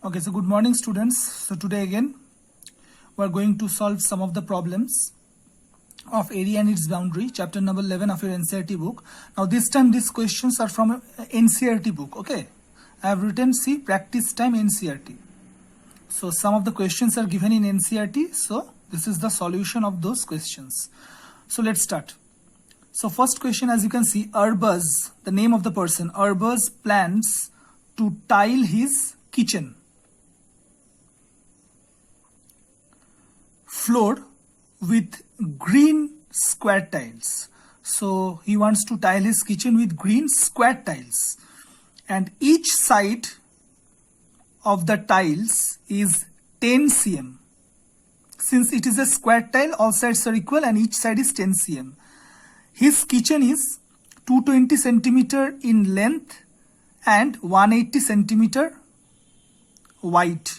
Okay, so good morning students. So today again we are going to solve some of the problems of area and its boundary, chapter number 11 of your NCERT book. Now this time these questions are from NCERT book. Okay, I have written see practice time NCERT. So some of the questions are given in NCERT, so this is the solution of those questions. So let's start. So first question, as you can see, Arbaz, the name of the person, Arbaz plans to tile his kitchen floor with green square tiles. So he wants to tile his kitchen with green square tiles, and each side of the tiles is 10 cm. Since it is a square tile, all sides are equal and each side is 10 cm. His kitchen is 220 centimeter in length and 180 centimeter wide.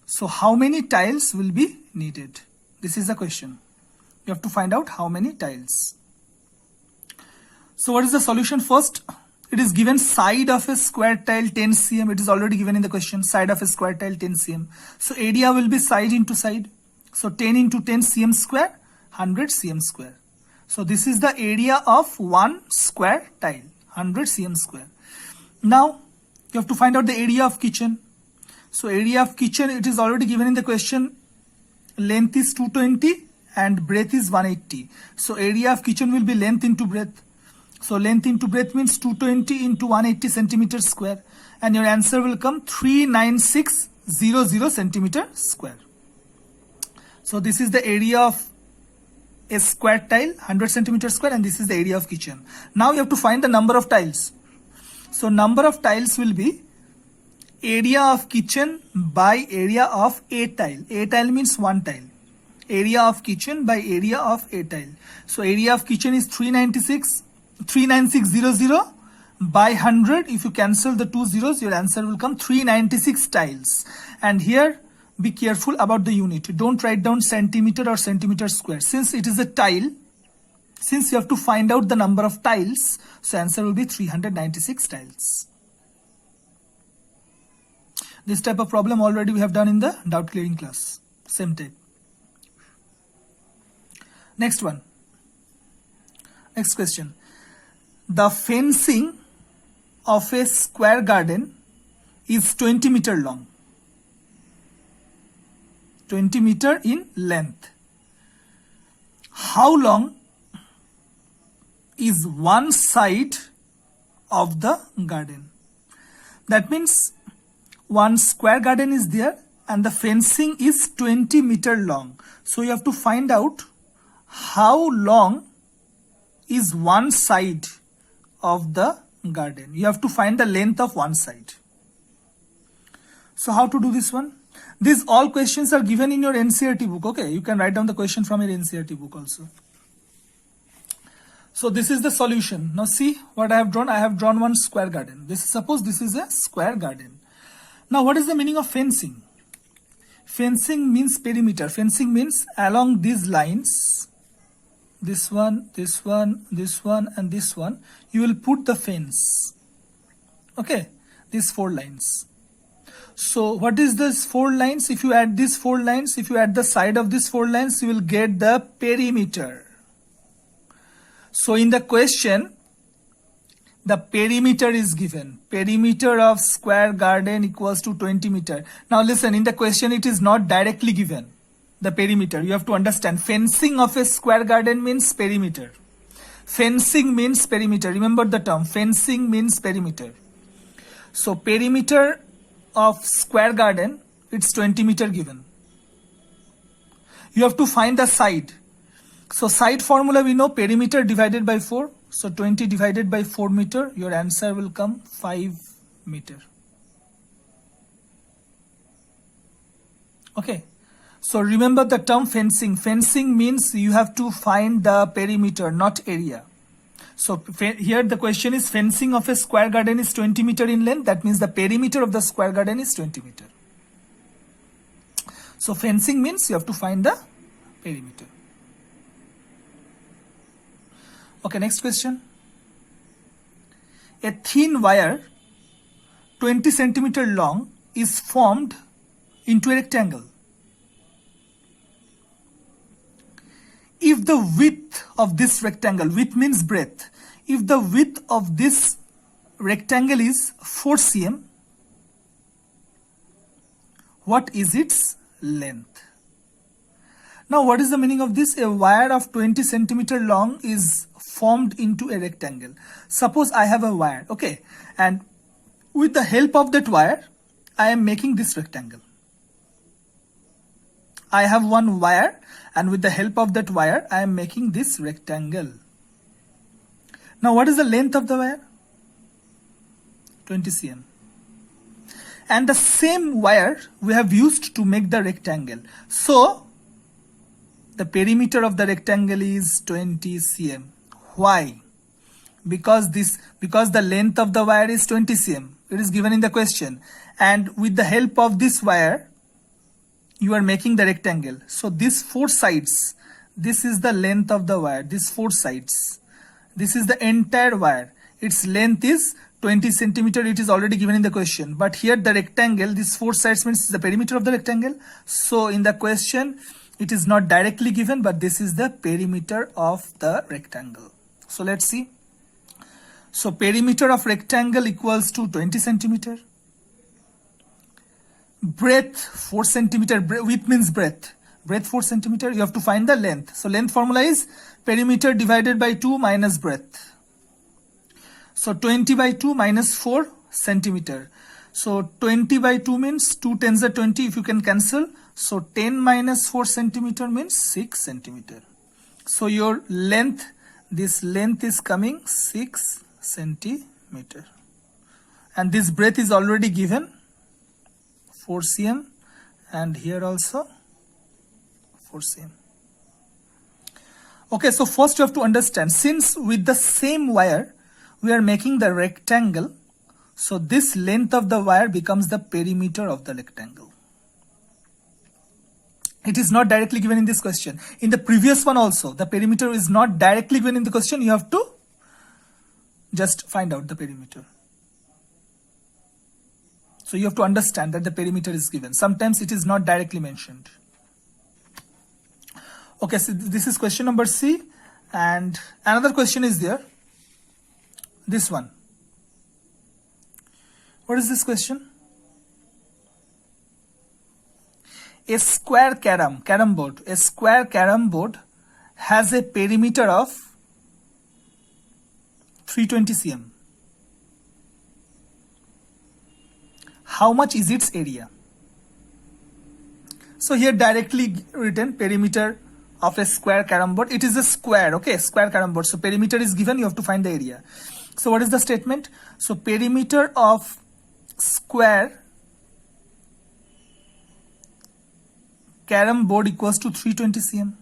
So how many tiles will be needed? This is the question. You have to find out how many tiles. So what is the solution? First, it is given side of a square tile 10 cm. It is already given in the question. Side of a square tile 10 cm. So area will be side into side. So 10 into 10 cm square, 100 cm square. So this is the area of one square tile, 100 cm square. Now you have to find out the area of kitchen. So area of kitchen, it is already given in the question. Length is 220 and breadth is 180. So area of kitchen will be length into breadth. So length into breadth means 220 into 180 centimeter square. And your answer will come 39600 centimeter square. So this is the area of a square tile, 100 centimeter square, and this is the area of kitchen. Now you have to find the number of tiles. So number of tiles will be area of kitchen by area of a tile. A tile means one tile. Area of kitchen by area of a tile. So area of kitchen is 39600 by 100. If you cancel the two zeros, your answer will come 396 tiles. And here be careful about the unit. Don't write down centimeter or centimeter square. Since it is a tile, since you have to find out the number of tiles, so answer will be 396 tiles. This type of problem already we have done in the doubt clearing class. Same type. Next one. Next question. The fencing of a square garden is 20 meter long. 20 meter in length. How long is one side of the garden? That means one square garden is there and the fencing is 20 meter long. So you have to find out how long is one side of the garden. You have to find the length of one side. So how to do this one? These all questions are given in your NCERT book. Okay, you can write down the question from your NCERT book also. So this is the solution. Now see what I have drawn. I have drawn one square garden. Suppose this is a square garden. Now what is the meaning of fencing? Fencing means perimeter. Fencing means along these lines, this one, this one, this one, and this one, you will put the fence. Okay, these four lines. So what is this four lines? If you add these four lines, if you add the side of these four lines, you will get the perimeter. So in the question, the perimeter is given. Perimeter of square garden equals to 20 meter. Now listen, in the question it is not directly given. The perimeter, you have to understand. Fencing of a square garden means perimeter. Fencing means perimeter. Remember the term. Fencing means perimeter. So perimeter of square garden, it's 20 meter given. You have to find the side. So side formula we know, perimeter divided by 4. So 20 divided by 4 meter, your answer will come 5 meter. Okay. So remember the term fencing. Fencing means you have to find the perimeter, not area. So here the question is fencing of a square garden is 20 meter in length. That means the perimeter of the square garden is 20 meter. So fencing means you have to find the perimeter. Okay, next question. A thin wire 20 centimeter long is formed into a rectangle? If the width of this rectangle, width means breadth, if the width of this rectangle is 4 cm, what is its length? Now what is the meaning of this? A wire of 20 centimeter long is formed into a rectangle. Suppose I have a wire, okay, and with the help of that wire I am making this rectangle. I have one wire and with the help of that wire I am making this rectangle. Now what is the length of the wire? 20 cm. And the same wire we have used to make the rectangle. So the perimeter of the rectangle is 20 cm. Why? Because the length of the wire is 20 cm. It is given in the question. And with the help of this wire, you are making the rectangle. So these 4 sides, this is the length of the wire. These 4 sides. This is the entire wire. Its length is 20 centimeter. It is already given in the question. But here the rectangle, these 4 sides means the perimeter of the rectangle. So in the question, it is not directly given, but this is the perimeter of the rectangle. So let's see. So perimeter of rectangle equals to 20 centimeter. Breadth 4 centimeter. Width means breadth. Breadth 4 centimeter. You have to find the length. So length formula is perimeter divided by 2 minus breadth. So 20 by 2 minus 4 centimeter. So 20 by 2 means 2 tens are 20 if you can cancel. So 10 minus 4 centimeter means 6 centimeter. So your length, this length is coming 6 centimeter. And this breadth is already given 4 cm and here also 4 cm. Okay, so first you have to understand, since with the same wire we are making the rectangle, so this length of the wire becomes the perimeter of the rectangle. It is not directly given in this question. In the previous one also, the perimeter is not directly given in the question. You have to just find out the perimeter. So you have to understand that the perimeter is given. Sometimes it is not directly mentioned. Okay, so this is question number C. And another question is there. This one. What is this question? A square carom board. A square carom board has a perimeter of 320 cm. How much is its area? So here directly written perimeter of a square carom board. It is a square, okay, square carom board. So perimeter is given, you have to find the area. So what is the statement? So perimeter of square carom board equals to 320 cm.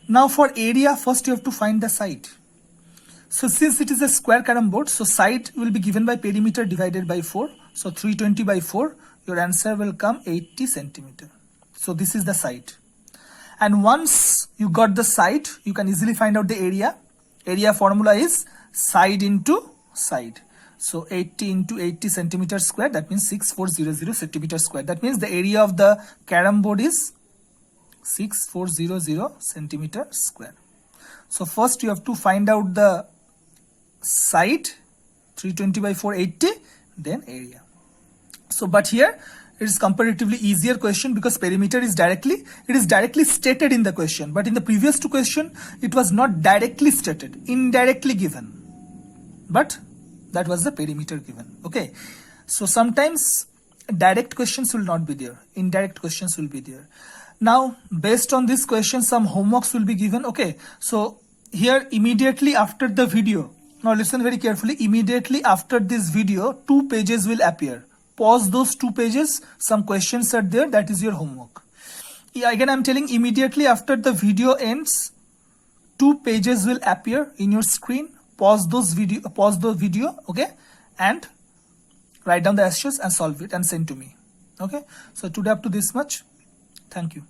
Now for area, first you have to find the side. So since it is a square carom board, so side will be given by perimeter divided by 4. So 320 by 4, your answer will come 80 centimeter. So this is the side. And once you got the side, you can easily find out the area. Area formula is side into side. So 80 into 80 centimeter square, that means 6400 centimeter square. That means the area of the carom board is 6400 centimeter square. So first you have to find out the side, 320 by 480, then area. So but here it is comparatively easier question because perimeter is directly stated in the question. But in the previous two question, it was not directly stated, indirectly given. But that was the perimeter given. Okay. So sometimes direct questions will not be there. Indirect questions will be there. Now, based on this question, some homeworks will be given. Okay. So here immediately after the video, now listen very carefully. Immediately after this video, 2 pages will appear. Pause those 2 pages. Some questions are there. That is your homework. Again, I'm telling immediately after the video ends, 2 pages will appear in your screen. Pause the video, okay, and write down the answers and solve it and send to me. Okay, so today up to this much. Thank you.